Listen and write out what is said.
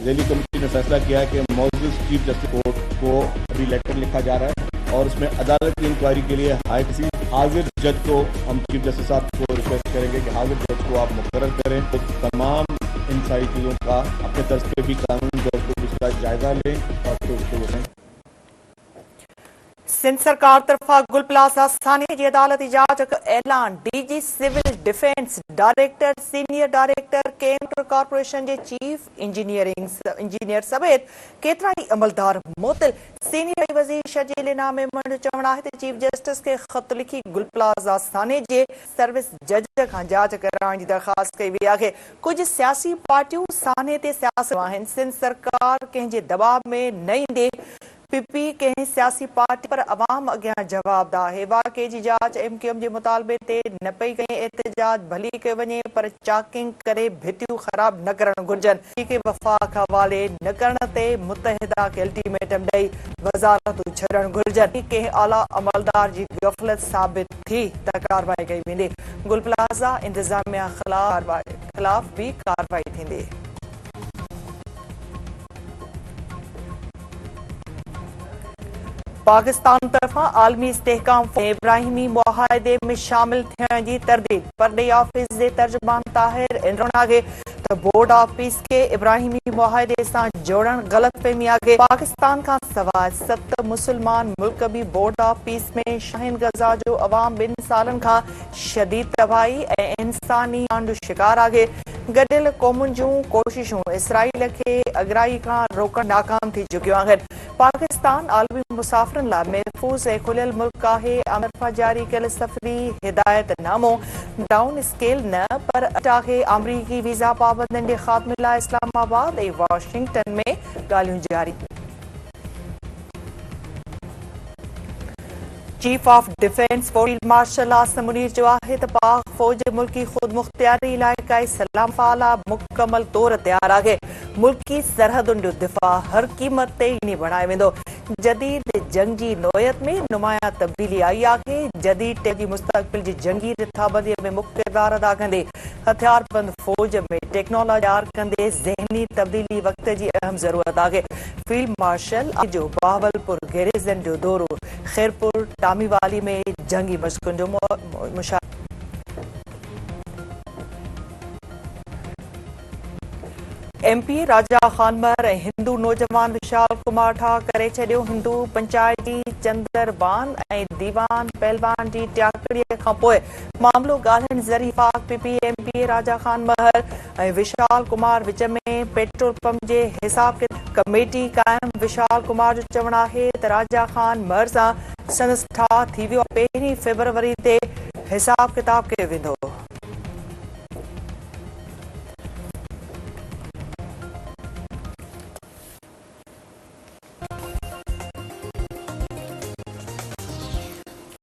Delhi committee ने फैसला किया है कि मौजूद चीफ जस्टिस कोर्ट को अभी लेटर लिखा जा रहा है और उसमें अदालत की इंक्वायरी के लिए हाजिर जज को हम चीफ जस्टिस साहब को रिक्वेस्ट करेंगे कि हाजिर जज को आप मुकर्रर करें, तो तमाम इन सारी चीज़ों का अपने तर्ज पे भी कानून जज को उसका जायजा लें और फिर उसको बताएं। सिंध सरकार तरफा गुल प्लाज़ा थाने जी अदालत इजाज़ ऐलान DG civil defence director senior director chemical corporation के चीफ इंजीनियर समेत केतरा ही अमलदार मुअत्तल सीनियर वज़ीर शजील इनाम मंड चवणा है चीफ जस्टिस के खत लिखी गुल प्लाज़ा थाने के सर्विस जज का जांच कराने की दरखास्त कई हुई है। कुछ सियासी पार्टियों थाने ते सियासत आहिनि। सिंध सरकार कंहिंजे दबाव में न ईंदे पीपी कंहिं सियासी पार्टी पर अवाम अॻियां जवाबदार है। वाक़े की जांच MQM के मुतालबे ते न पई कई। एहतजाज भली कयो वञे पर चाकिंग करे भितियूं ख़राब न करण घुर्जनि। के वफ़ाक़ हवाले न करण ते मुतहिदा खे अल्टीमेटम ॾेई वज़ारतूं छॾण घुर्जनि। कंहिं आला अमलदार जी गफ़लत साबित थी त कार्रवाई कई वेंदी। गुल प्लाज़ा इंतज़ामिया ख़िलाफ़ भी कार्रवाई थींदी। पाकिस्तान तरफा आलमी इस्तेहकाम इब्राहिमी मुआहदे में शामिल थियण जी तरदीद। परॾेही ऑफिस जे तर्जुमान ताहिर इंद्रोन आगे तो बोर्ड ऑफिस के इब्राहिमी मुआहदे से जोड़न गलतफहमी आगे। पाकिस्तान का सवाइ 7 मुसलमान मुल्क भी बोर्ड ऑफिस में शाहीन गजा जो अवाम 2 सालन का शदीद तबाही ए इंसानी कांड शिकार आगे। गडियल क़ौमुनि जूं कोशिशूं इसराइल के अगराई का रोकण नाकाम थी चुकियूं आहिनि। पाकिस्तान आलमी मुसाफ़िरनि लाइ महफ़ूज़ ऐं खुलियल मुल्क आहे। अमरीका जारी कयल सफ़री हिदायतनामो डाउन स्केल न पर आहे। अमरीकी वीज़ा पाबंदियुनि जे ख़ात्मे लाइ इस्लामाबाद ऐं वाशिंगटन में ॻाल्हियूं जारी। Chief of defence field marshal Asim Munir जो आहे त पाक फ़ौज मुल्की ख़ुद मुख्तियारी इलाइक़ाई सलाम फ़ाला मुकमल तौर तैयार आहे। मुल्की सरहदुनि जो दिफ़ा हर क़ीमत ते ईनी बणायो वेंदो। जदीद जंगी नोयत में नुमाया तब्दीली आई आहे। जदीद जी मुस्तक़बिल जी जंगी रिथाबंदी में मुख्य किरदार अदा कंदे हथियारबंद फ़ौज में टेक्नोलॉजी तैयार कंदे ज़हनी तब्दीली वक़्त जी अहम ज़रूरत आहे। फील्ड मार्शल जो बहावलपुर गैरिज़न जो दौरो खैरपुर टामीवाली में जंगी मशक़ुनि जो मुशाहिदो। MP राजा खानमर ऐं हिंदू नौजवान विशाल कुमार ठा करे छॾियो। हिंदू पंचायती चंदरबान ऐं दीवान पहलवान जी टियाकड़ीअ खां पोइ मामलो ॻाल्हाइण ज़रिए पाक PP MP राजा खानमर ऐं विशाल कुमार विच में पेट्रोल पंप जे हिसाब कमेटी क़ाइम। विशाल कुमार जो चवणु आहे त राजा खानमर सां संदसि ठाह थी वियो। 1 फरवरी ते हिसाब किताब कयो वेंदो।